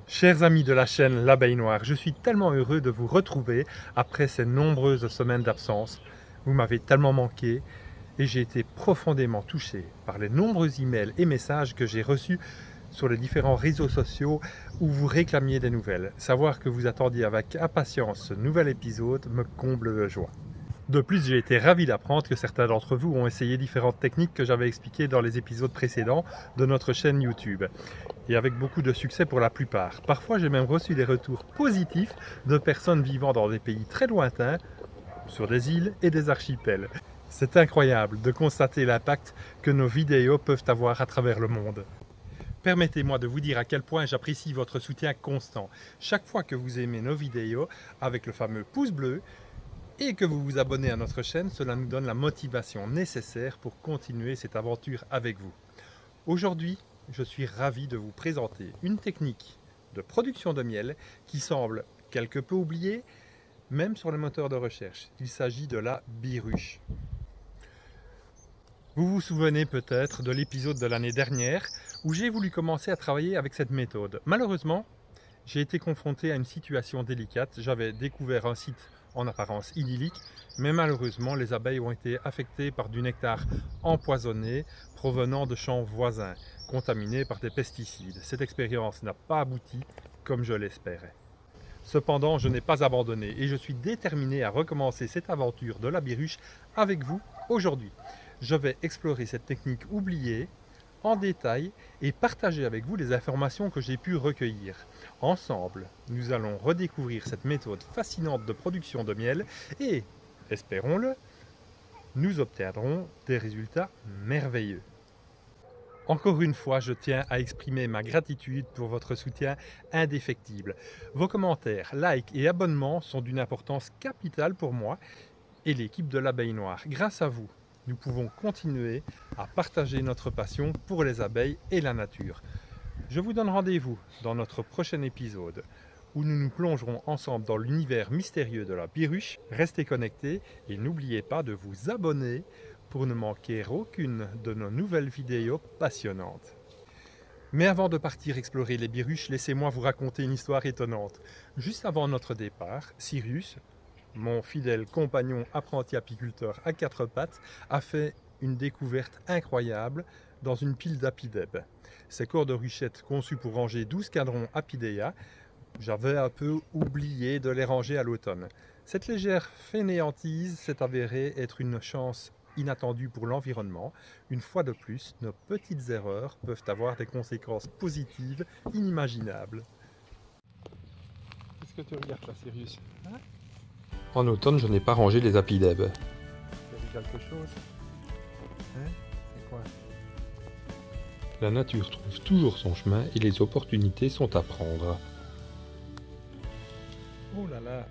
Chers amis de la chaîne L'Abeille Noire, je suis tellement heureux de vous retrouver après ces nombreuses semaines d'absence. Vous m'avez tellement manqué et j'ai été profondément touché par les nombreux emails et messages que j'ai reçus sur les différents réseaux sociaux où vous réclamiez des nouvelles. Savoir que vous attendiez avec impatience ce nouvel épisode me comble de joie. De plus, j'ai été ravi d'apprendre que certains d'entre vous ont essayé différentes techniques que j'avais expliquées dans les épisodes précédents de notre chaîne YouTube. Et avec beaucoup de succès pour la plupart. Parfois, j'ai même reçu des retours positifs de personnes vivant dans des pays très lointains, sur des îles et des archipels. C'est incroyable de constater l'impact que nos vidéos peuvent avoir à travers le monde. Permettez-moi de vous dire à quel point j'apprécie votre soutien constant. Chaque fois que vous aimez nos vidéos avec le fameux pouce bleu, et que vous vous abonnez à notre chaîne, cela nous donne la motivation nécessaire pour continuer cette aventure avec vous. Aujourd'hui, je suis ravi de vous présenter une technique de production de miel qui semble quelque peu oubliée, même sur les moteurs de recherche. Il s'agit de la biruche. Vous vous souvenez peut-être de l'épisode de l'année dernière où j'ai voulu commencer à travailler avec cette méthode. Malheureusement, j'ai été confronté à une situation délicate. J'avais découvert un site en apparence idyllique, mais malheureusement les abeilles ont été affectées par du nectar empoisonné provenant de champs voisins, contaminés par des pesticides. Cette expérience n'a pas abouti comme je l'espérais. Cependant, je n'ai pas abandonné et je suis déterminé à recommencer cette aventure de la biruche avec vous aujourd'hui. Je vais explorer cette technique oubliée en détail et partager avec vous les informations que j'ai pu recueillir. Ensemble, nous allons redécouvrir cette méthode fascinante de production de miel et, espérons-le, nous obtiendrons des résultats merveilleux. Encore une fois, je tiens à exprimer ma gratitude pour votre soutien indéfectible. Vos commentaires, likes et abonnements sont d'une importance capitale pour moi et l'équipe de l'Abeille Noire. Grâce à vous, nous pouvons continuer à partager notre passion pour les abeilles et la nature. Je vous donne rendez-vous dans notre prochain épisode où nous nous plongerons ensemble dans l'univers mystérieux de la biruche. Restez connectés et n'oubliez pas de vous abonner pour ne manquer aucune de nos nouvelles vidéos passionnantes. Mais avant de partir explorer les biruches, laissez-moi vous raconter une histoire étonnante. Juste avant notre départ, Sirius, mon fidèle compagnon apprenti apiculteur à quatre pattes, a fait une découverte incroyable dans une pile d'apidèbes. Ces corps de ruchettes conçus pour ranger 12 cadrons apidea, j'avais un peu oublié de les ranger à l'automne. Cette légère fainéantise s'est avérée être une chance inattendue pour l'environnement. Une fois de plus, nos petites erreurs peuvent avoir des conséquences positives inimaginables. Qu'est-ce que tu regardes là, Sirius, hein? En automne, je n'ai pas rangé les apidèbes. Tu as vu quelque chose? Hein? C'est quoi? La nature trouve toujours son chemin et les opportunités sont à prendre. Oh là là!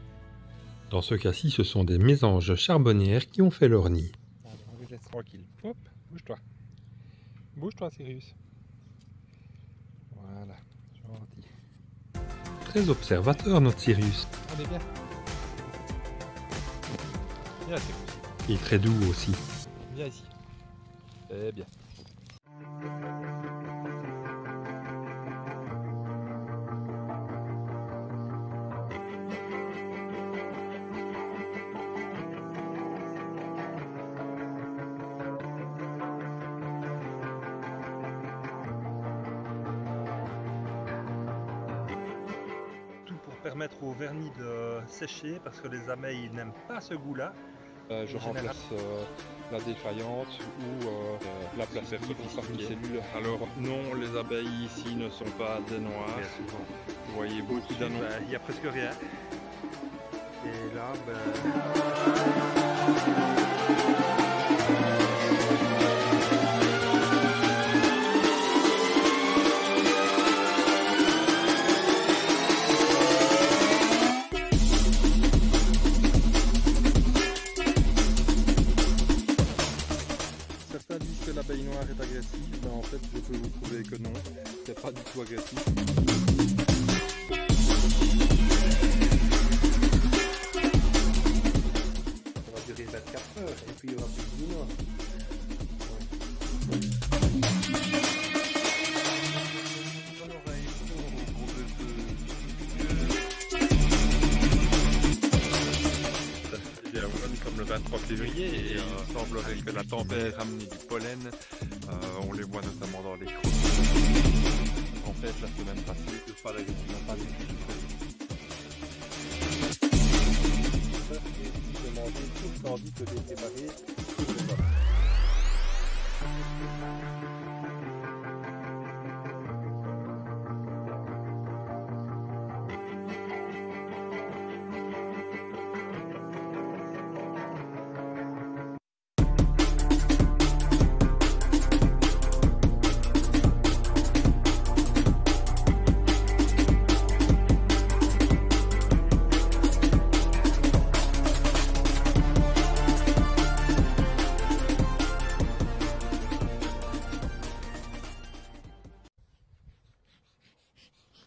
Dans ce cas-ci, ce sont des mésanges charbonnières qui ont fait leur nid. Allez, on les laisse tranquilles. Hop, bouge-toi. Bouge-toi, Sirius. Voilà, gentil. Très observateur, notre Sirius. Allez, viens. Viens, Sirius. Et très doux aussi. Viens ici. Eh bien. Permettre au vernis de sécher parce que les abeilles n'aiment pas ce goût-là. Je remplace la défaillante ou la placette parmi cellules. Alors non, les abeilles ici ne sont pas des noires. Vous voyez beaucoup d'annonces. Il n'y a presque rien. Et là, l'abeille noire est agressive, mais en fait je peux vous prouver que non, c'est pas du tout agressif. Ça va durer 24 heures et puis il y aura plus février et il semblerait que la tempête ait ramené du pollen. On les voit notamment dans les crocs. En fait, la semaine passée, le palais n'a pas du tout demander tout tandis que j'ai préparé sur le bas.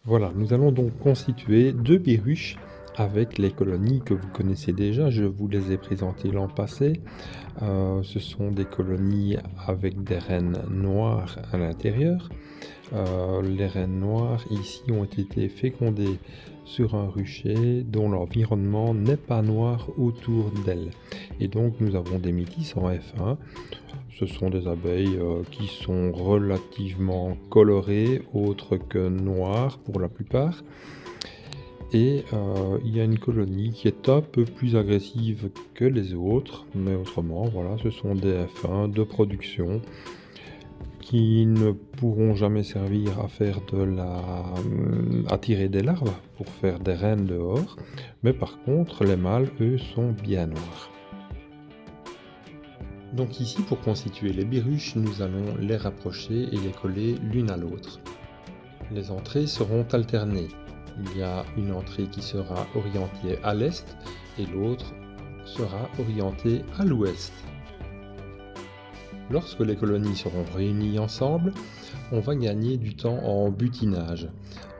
Voilà, nous allons donc constituer 2 biruches avec les colonies que vous connaissez déjà. Je vous les ai présentées l'an passé. Ce sont des colonies avec des reines noires à l'intérieur. Les reines noires ici ont été fécondées sur un rucher dont l'environnement n'est pas noir autour d'elles. Et donc nous avons des métis en F1. Ce sont des abeilles qui sont relativement colorées, autres que noires pour la plupart. Et il y a une colonie qui est un peu plus agressive que les autres, mais autrement, voilà, ce sont des F1 de production qui ne pourront jamais servir à faire à tirer des larves pour faire des reines dehors, mais par contre les mâles eux sont bien noirs. Donc ici, pour constituer les biruches, nous allons les rapprocher et les coller l'une à l'autre. Les entrées seront alternées. Il y a une entrée qui sera orientée à l'est et l'autre sera orientée à l'ouest. Lorsque les colonies seront réunies ensemble, on va gagner du temps en butinage.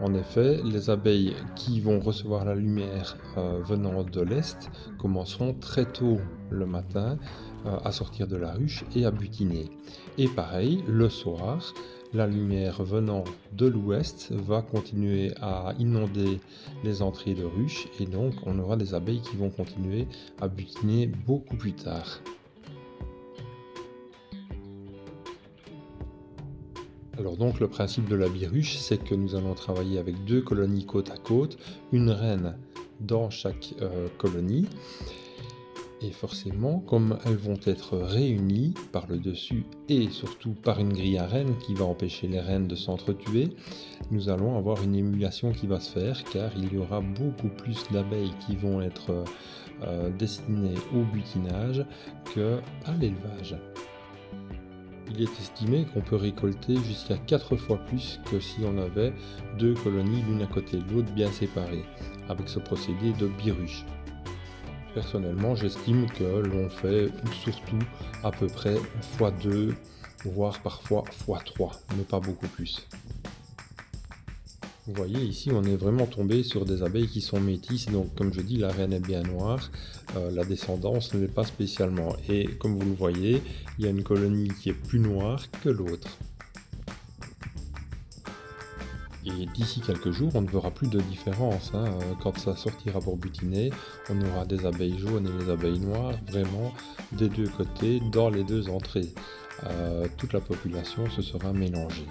En effet, les abeilles qui vont recevoir la lumière venant de l'est commenceront très tôt le matin à sortir de la ruche et à butiner. Et pareil, le soir, la lumière venant de l'ouest va continuer à inonder les entrées de ruche et donc on aura des abeilles qui vont continuer à butiner beaucoup plus tard. Alors donc le principe de la biruche, c'est que nous allons travailler avec 2 colonies côte à côte, une reine dans chaque colonie. Et forcément, comme elles vont être réunies par le dessus et surtout par une grille à reines qui va empêcher les reines de s'entretuer, nous allons avoir une émulation qui va se faire car il y aura beaucoup plus d'abeilles qui vont être destinées au butinage qu'à l'élevage. Il est estimé qu'on peut récolter jusqu'à 4 fois plus que si on avait 2 colonies l'une à côté de l'autre bien séparées, avec ce procédé de biruche. Personnellement, j'estime que l'on fait surtout à peu près x2, voire parfois x3, mais pas beaucoup plus. Vous voyez ici, on est vraiment tombé sur des abeilles qui sont métisses, donc comme je dis, la reine est bien noire, la descendance ne l'est pas spécialement. Et comme vous le voyez, il y a une colonie qui est plus noire que l'autre. Et d'ici quelques jours, on ne verra plus de différence. Quand ça sortira pour butiner, on aura des abeilles jaunes et des abeilles noires, vraiment des 2 côtés, dans les 2 entrées. Toute la population se sera mélangée.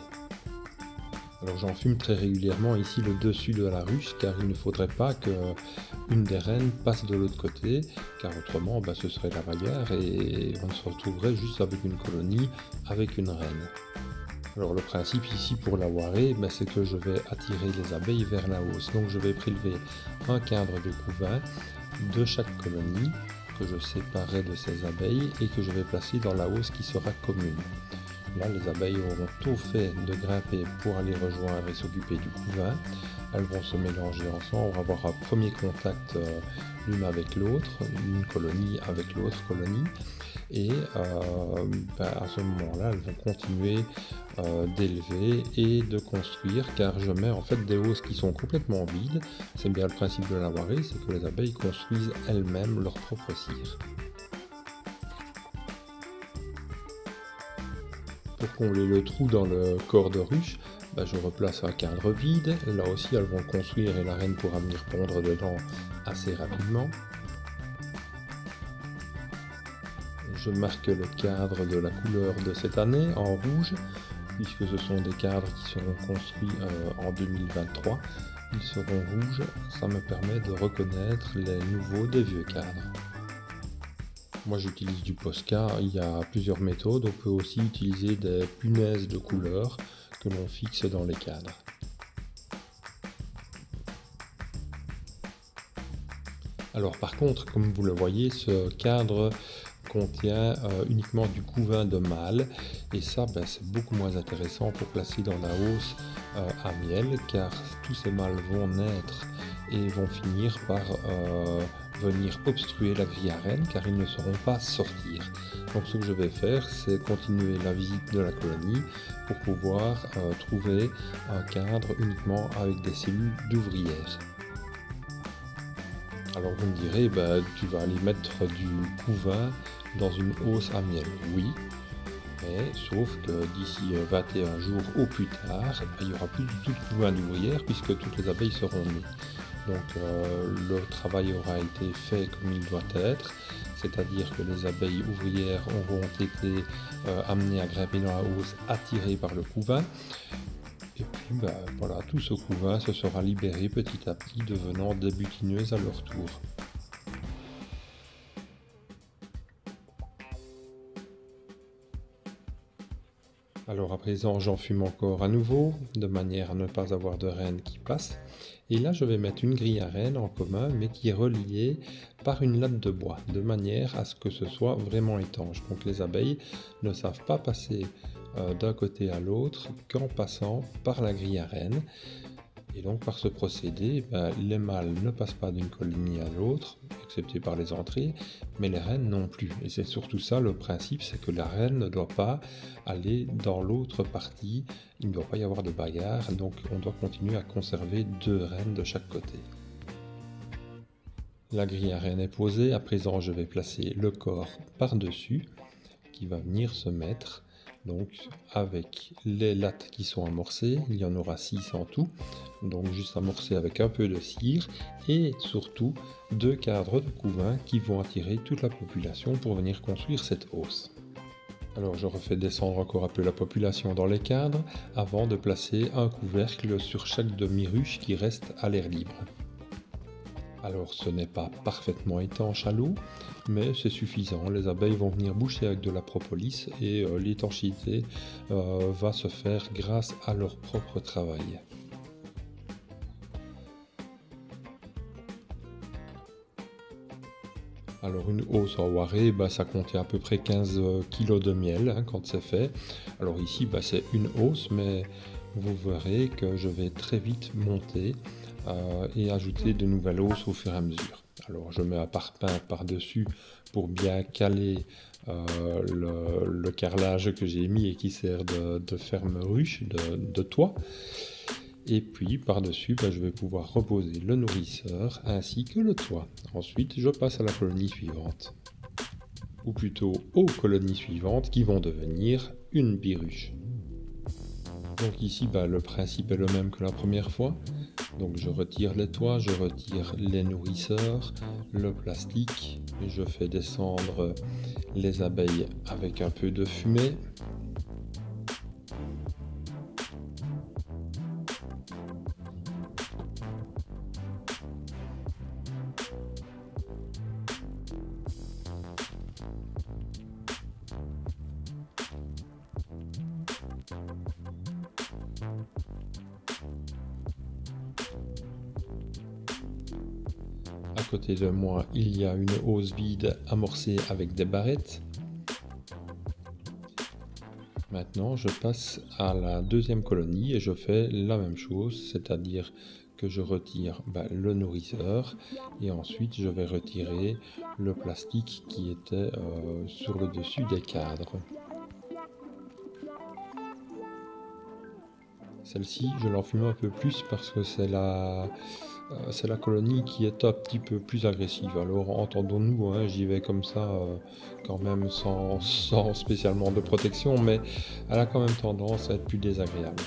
Alors j'en fume très régulièrement ici le dessus de la ruche, car il ne faudrait pas qu'une des reines passe de l'autre côté, car autrement ce serait la bagarre et on se retrouverait juste avec une colonie, avec une reine. Alors le principe ici pour la warée, c'est que je vais attirer les abeilles vers la hausse. Donc je vais prélever un cadre de couvain de chaque colonie que je séparerai de ces abeilles et que je vais placer dans la hausse qui sera commune. Là, les abeilles auront tout fait de grimper pour aller rejoindre et s'occuper du couvain. Elles vont se mélanger ensemble, on va avoir un premier contact l'une avec l'autre, une colonie avec l'autre colonie. Et à ce moment-là, elles vont continuer d'élever et de construire, car je mets en fait des hausses qui sont complètement vides. C'est bien le principe de la warée, c'est que les abeilles construisent elles-mêmes leur propre cire. Pour combler le trou dans le corps de ruche, je replace un cadre vide. Là aussi, elles vont construire et la reine pourra venir pondre dedans assez rapidement. je marque le cadre de la couleur de cette année en rouge, puisque ce sont des cadres qui seront construits en 2023. Ils seront rouges, ça me permet de reconnaître les nouveaux des vieux cadres. Moi j'utilise du Posca, il y a plusieurs méthodes, on peut aussi utiliser des punaises de couleur que l'on fixe dans les cadres. Alors par contre, comme vous le voyez, ce cadre contient uniquement du couvain de mâle, et ça c'est beaucoup moins intéressant pour placer dans la hausse à miel, car tous ces mâles vont naître et vont finir par venir obstruer la grille à reine, car ils ne sauront pas sortir. Donc ce que je vais faire, c'est continuer la visite de la colonie pour pouvoir trouver un cadre uniquement avec des cellules d'ouvrières. Alors vous me direz, tu vas aller mettre du couvain dans une hausse à miel. Oui, mais sauf que d'ici 21 jours au plus tard, il n'y aura plus du tout de couvain d'ouvrières puisque toutes les abeilles seront nées. Donc le travail aura été fait comme il doit être, c'est-à-dire que les abeilles ouvrières auront été amenées à grimper dans la hausse attirées par le couvain. Et puis voilà, tout ce couvain se sera libéré petit à petit, devenant des butineuses à leur tour. Alors à présent, j'enfume encore à nouveau, de manière à ne pas avoir de reine qui passe. Et là, je vais mettre une grille à reine en commun, mais qui est reliée par une latte de bois, de manière à ce que ce soit vraiment étanche. Donc les abeilles ne savent pas passer d'un côté à l'autre qu'en passant par la grille à reine. Et donc par ce procédé, les mâles ne passent pas d'une colonie à l'autre, excepté par les entrées, mais les reines non plus. Et c'est surtout ça le principe, c'est que la reine ne doit pas aller dans l'autre partie, il ne doit pas y avoir de bagarre, donc on doit continuer à conserver 2 reines de chaque côté. La grille à reine est posée, à présent je vais placer le corps par-dessus, qui va venir se mettre donc avec les lattes qui sont amorcées, il y en aura 6 en tout, donc juste amorcées avec un peu de cire, et surtout 2 cadres de couvain qui vont attirer toute la population pour venir construire cette hausse. Alors je refais descendre encore un peu la population dans les cadres, avant de placer un couvercle sur chaque demi-ruche qui reste à l'air libre. Alors ce n'est pas parfaitement étanche à l'eau, mais c'est suffisant. Les abeilles vont venir boucher avec de la propolis et l'étanchéité va se faire grâce à leur propre travail. Alors une hausse en Waré, ça contient à peu près 15 kg de miel quand c'est fait. Alors ici c'est une hausse, mais vous verrez que je vais très vite monter et ajouter de nouvelles hausses au fur et à mesure. Alors je mets un parpaing par-dessus pour bien caler le carrelage que j'ai mis et qui sert de ferme ruche, de toit. Et puis par-dessus, je vais pouvoir reposer le nourrisseur ainsi que le toit. Ensuite, je passe à la colonie suivante. Ou plutôt aux colonies suivantes qui vont devenir une biruche. Donc ici, le principe est le même que la première fois. Donc je retire les toits, je retire les nourrisseurs, le plastique, je fais descendre les abeilles avec un peu de fumée. À côté de moi, il y a une hausse vide amorcée avec des barrettes. Maintenant, je passe à la deuxième colonie et je fais la même chose, c'est-à-dire que je retire le nourrisseur et ensuite je vais retirer le plastique qui était sur le dessus des cadres. Celle-ci, je l'enfume un peu plus parce que c'est la colonie qui est un petit peu plus agressive. Alors entendons-nous, j'y vais comme ça quand même sans spécialement de protection, mais elle a quand même tendance à être plus désagréable.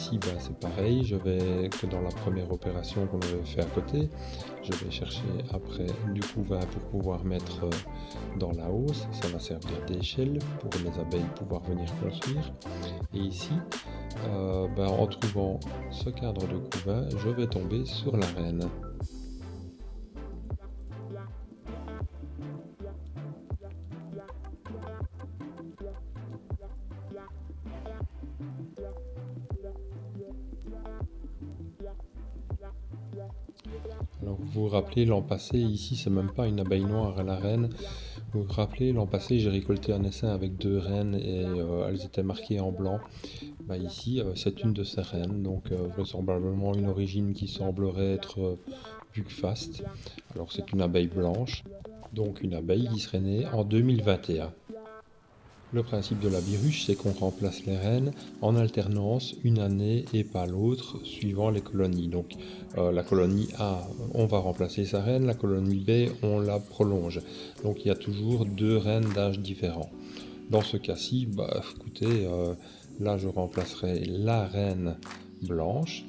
ici c'est pareil, je vais que dans la première opération qu'on avait fait à côté, je vais chercher après du couvain pour pouvoir mettre dans la hausse. Ça va servir d'échelle pour les abeilles pouvoir venir construire. Et ici, en trouvant ce cadre de couvain, je vais tomber sur la reine. Alors vous vous rappelez l'an passé, ici c'est même pas une abeille noire à la reine. Vous vous rappelez l'an passé j'ai récolté un essaim avec 2 reines et elles étaient marquées en blanc. Ici c'est une de ces reines, donc vraisemblablement une origine qui semblerait être Buckfast. Alors c'est une abeille blanche, donc une abeille qui serait née en 2021. Le principe de la biruche, c'est qu'on remplace les reines en alternance une année et pas l'autre, suivant les colonies. Donc la colonie A, on va remplacer sa reine, la colonie B, on la prolonge. Donc il y a toujours 2 reines d'âge différents. Dans ce cas-ci, écoutez, là je remplacerai la reine blanche,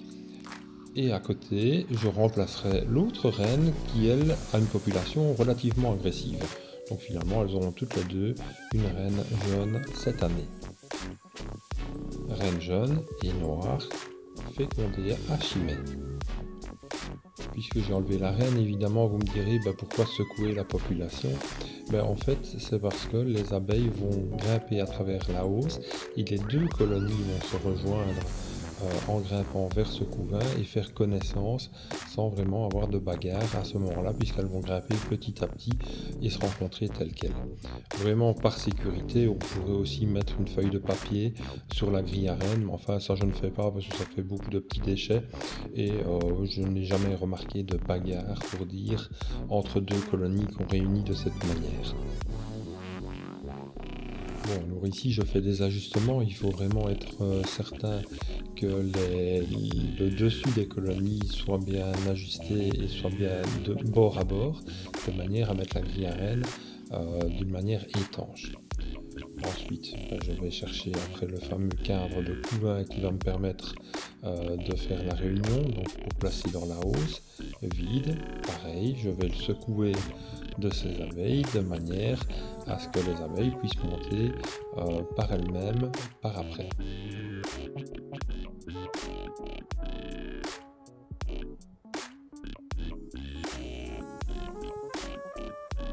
et à côté, je remplacerai l'autre reine qui, elle, a une population relativement agressive. Donc finalement, elles auront toutes les deux une reine jaune cette année. Reine jaune et noire, fécondée à Chimay. Puisque j'ai enlevé la reine, évidemment, vous me direz pourquoi secouer la population. En fait, c'est parce que les abeilles vont grimper à travers la hausse et les 2 colonies vont se rejoindre en grimpant vers ce couvain et faire connaissance sans vraiment avoir de bagarre à ce moment-là, puisqu'elles vont grimper petit à petit et se rencontrer telles quelles. Vraiment par sécurité, on pourrait aussi mettre une feuille de papier sur la grille à reine, mais enfin ça je ne fais pas parce que ça fait beaucoup de petits déchets et je n'ai jamais remarqué de bagarre pour dire entre 2 colonies qu'on réunit de cette manière. Alors ici je fais des ajustements, il faut vraiment être certain que le dessus des colonies soit bien ajusté et soit bien de bord à bord, de manière à mettre la grille à reine d'une manière étanche. Ensuite, je vais chercher après le fameux cadre de couvain qui va me permettre de faire la réunion, donc pour placer dans la hausse, vide, pareil, je vais le secouer de ces abeilles de manière à ce que les abeilles puissent monter par elles-mêmes par après.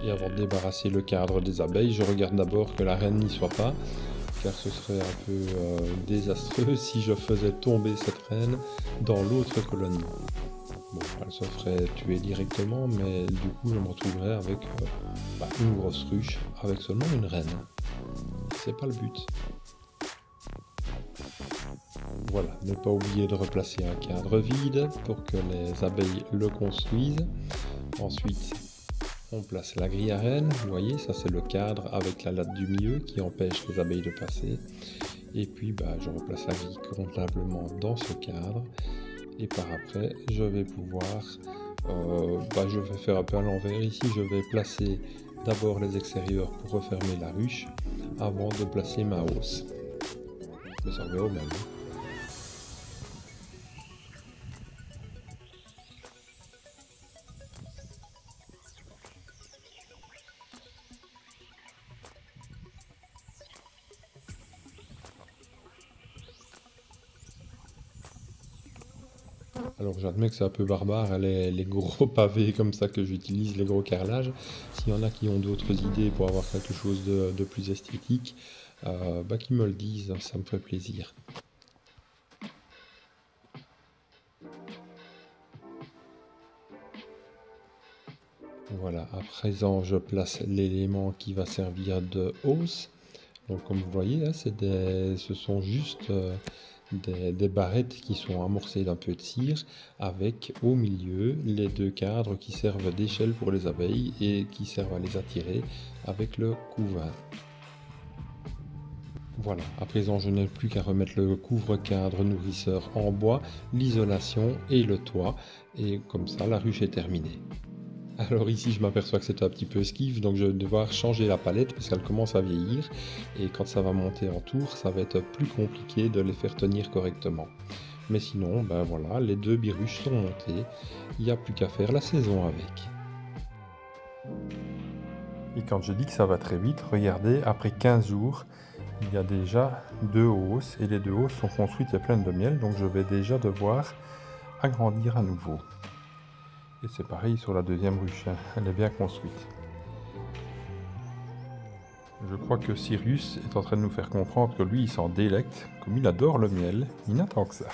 Et avant de débarrasser le cadre des abeilles, je regarde d'abord que la reine n'y soit pas, car ce serait un peu désastreux si je faisais tomber cette reine dans l'autre colonie. Bon, elle se ferait tuer directement, mais du coup je me retrouverais avec une grosse ruche avec seulement une reine. C'est pas le but. Voilà, ne pas oublier de replacer un cadre vide pour que les abeilles le construisent. Ensuite, on place la grille à reine, vous voyez, ça c'est le cadre avec la latte du milieu qui empêche les abeilles de passer. Et puis je replace la grille convenablement dans ce cadre. Et par après, je vais pouvoir, je vais faire un peu à l'envers ici, je vais placer d'abord les extérieurs pour refermer la ruche avant de placer ma hausse. Mais ça revient au même. Alors j'admets que c'est un peu barbare, les gros pavés comme ça que j'utilise, les gros carrelages. S'il y en a qui ont d'autres idées pour avoir quelque chose de plus esthétique, qui me le disent, ça me fait plaisir. Voilà, à présent je place l'élément qui va servir de hausse. Donc comme vous voyez, ce sont juste des barrettes qui sont amorcées d'un peu de cire avec au milieu les 2 cadres qui servent d'échelle pour les abeilles et qui servent à les attirer avec le couvain. Voilà, à présent je n'ai plus qu'à remettre le couvre-cadre nourrisseur en bois, l'isolation et le toit, et comme ça la ruche est terminée. Alors ici, je m'aperçois que c'est un petit peu esquive, donc je vais devoir changer la palette parce qu'elle commence à vieillir. Et quand ça va monter en tour, ça va être plus compliqué de les faire tenir correctement. Mais sinon, ben voilà, les 2 biruches sont montées. Il n'y a plus qu'à faire la saison avec. Et quand je dis que ça va très vite, regardez, après 15 jours, il y a déjà 2 hausses. Et les 2 hausses sont construites et pleines de miel, donc je vais déjà devoir agrandir à nouveau. Et c'est pareil sur la deuxième ruche, hein. Elle est bien construite. Je crois que Cyrus est en train de nous faire comprendre que lui, il s'en délecte, comme il adore le miel, il n'attend que ça.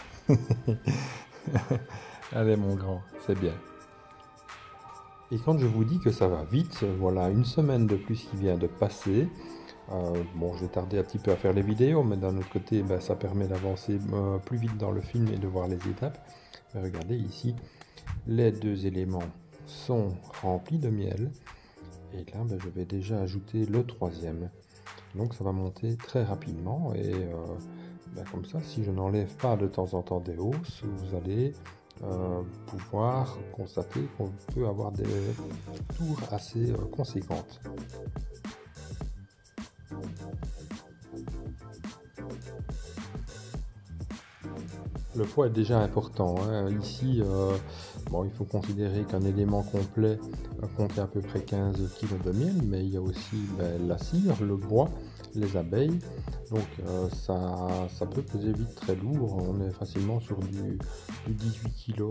Allez mon grand, c'est bien. Et quand je vous dis que ça va vite, voilà une semaine de plus qui vient de passer. Bon, je vais tarder un petit peu à faire les vidéos, mais d'un autre côté, ben, ça permet d'avancer plus vite dans le film et de voir les étapes. Mais regardez ici, les 2 éléments sont remplis de miel. Et là, ben, je vais déjà ajouter le 3e. Donc ça va monter très rapidement. Et ben, comme ça, si je n'enlève pas de temps en temps des hausses, vous allez pouvoir constater qu'on peut avoir des tours assez conséquentes. Le poids est déjà important, hein. Ici, bon, il faut considérer qu'un élément complet contient à peu près 15 kg de miel, mais il y a aussi la cire, le bois, les abeilles. Donc ça peut peser vite très lourd. On est facilement sur du 18 kg,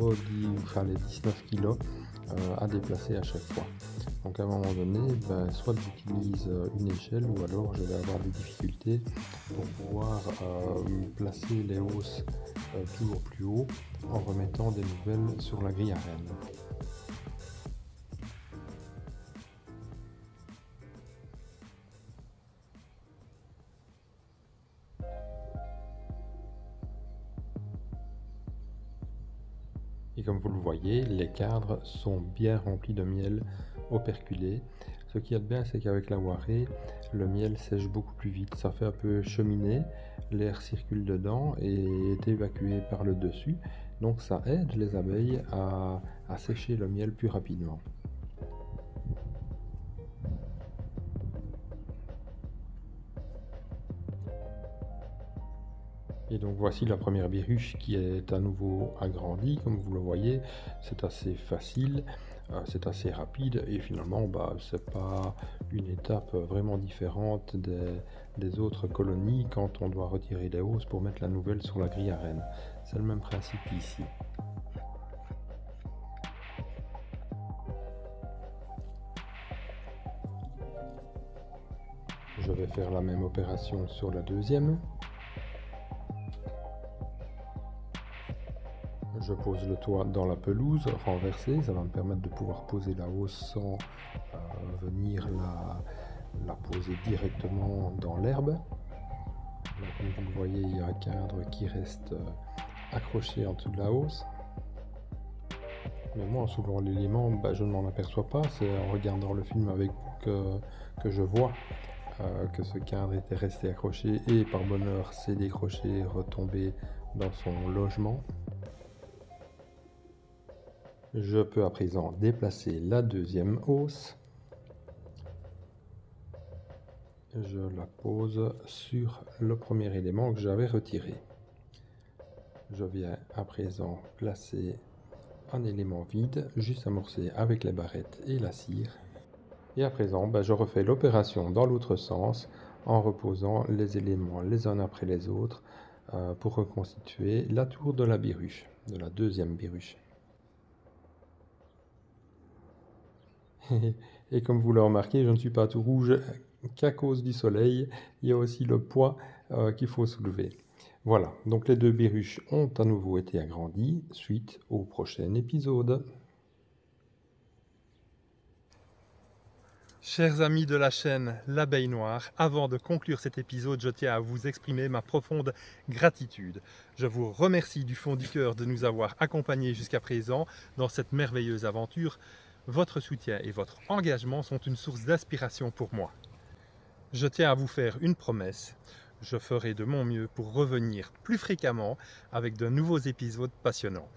enfin les 19 kg à déplacer à chaque fois. Donc à un moment donné, soit j'utilise une échelle ou alors je vais avoir des difficultés pour pouvoir placer les hausses toujours plus haut en remettant des nouvelles sur la grille à rennes. Et comme vous le voyez, les cadres sont bien remplis de miel operculé. Ce qu'il y a de bien, c'est qu'avec la Waré, le miel sèche beaucoup plus vite. Ça fait un peu cheminée, l'air circule dedans et est évacué par le dessus. Donc ça aide les abeilles à sécher le miel plus rapidement. Et donc voici la première biruche qui est à nouveau agrandie. Comme vous le voyez, c'est assez facile, c'est assez rapide et finalement c'est pas une étape vraiment différente des autres colonies quand on doit retirer les hausses pour mettre la nouvelle sur la grille à rennes. C'est le même principe ici. Je vais faire la même opération sur la deuxième. Je pose le toit dans la pelouse renversée, ça va me permettre de pouvoir poser la hausse sans venir la poser directement dans l'herbe. Comme vous le voyez, il y a un cadre qui reste accroché en dessous de la hausse. Mais moi, en soulevant l'élément, je ne m'en aperçois pas, c'est en regardant le film avec vous que je vois que ce cadre était resté accroché et par bonheur s'est décroché, retombé dans son logement. Je peux à présent déplacer la deuxième hausse. Je la pose sur le premier élément que j'avais retiré. Je viens à présent placer un élément vide, juste amorcé avec les barrettes et la cire. Et à présent, je refais l'opération dans l'autre sens en reposant les éléments les uns après les autres pour reconstituer la tour de la biruche, de la deuxième biruche. Et comme vous le remarquez, je ne suis pas tout rouge qu'à cause du soleil. Il y a aussi le poids qu'il faut soulever. Voilà, donc les 2 biruches ont à nouveau été agrandies, suite au prochain épisode. Chers amis de la chaîne L'Abeille Noire, avant de conclure cet épisode, je tiens à vous exprimer ma profonde gratitude. Je vous remercie du fond du cœur de nous avoir accompagnés jusqu'à présent dans cette merveilleuse aventure. Votre soutien et votre engagement sont une source d'inspiration pour moi. Je tiens à vous faire une promesse. Je ferai de mon mieux pour revenir plus fréquemment avec de nouveaux épisodes passionnants.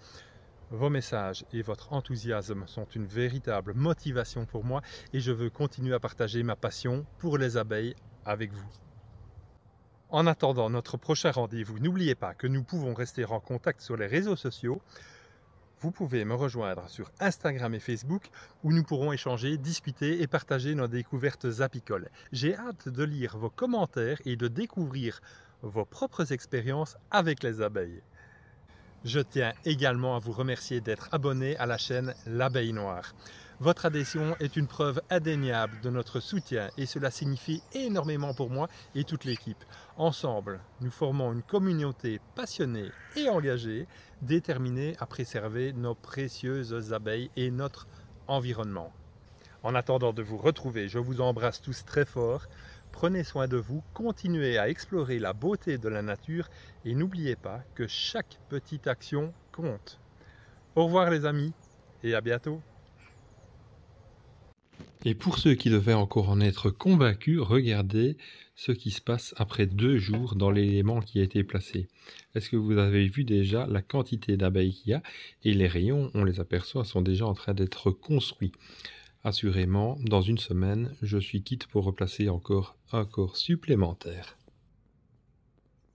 Vos messages et votre enthousiasme sont une véritable motivation pour moi et je veux continuer à partager ma passion pour les abeilles avec vous. En attendant notre prochain rendez-vous, n'oubliez pas que nous pouvons rester en contact sur les réseaux sociaux. Vous pouvez me rejoindre sur Instagram et Facebook où nous pourrons échanger, discuter et partager nos découvertes apicoles. J'ai hâte de lire vos commentaires et de découvrir vos propres expériences avec les abeilles. Je tiens également à vous remercier d'être abonné à la chaîne L'Abeille Noire. Votre adhésion est une preuve indéniable de notre soutien et cela signifie énormément pour moi et toute l'équipe. Ensemble, nous formons une communauté passionnée et engagée, déterminée à préserver nos précieuses abeilles et notre environnement. En attendant de vous retrouver, je vous embrasse tous très fort. Prenez soin de vous, continuez à explorer la beauté de la nature et n'oubliez pas que chaque petite action compte. Au revoir les amis et à bientôt. Et pour ceux qui devaient encore en être convaincus, regardez ce qui se passe après 2 jours dans l'élément qui a été placé. Est-ce que vous avez vu déjà la quantité d'abeilles qu'il y a? Et les rayons, on les aperçoit, sont déjà en train d'être construits. Assurément, dans une semaine, je suis quitte pour replacer encore un corps supplémentaire.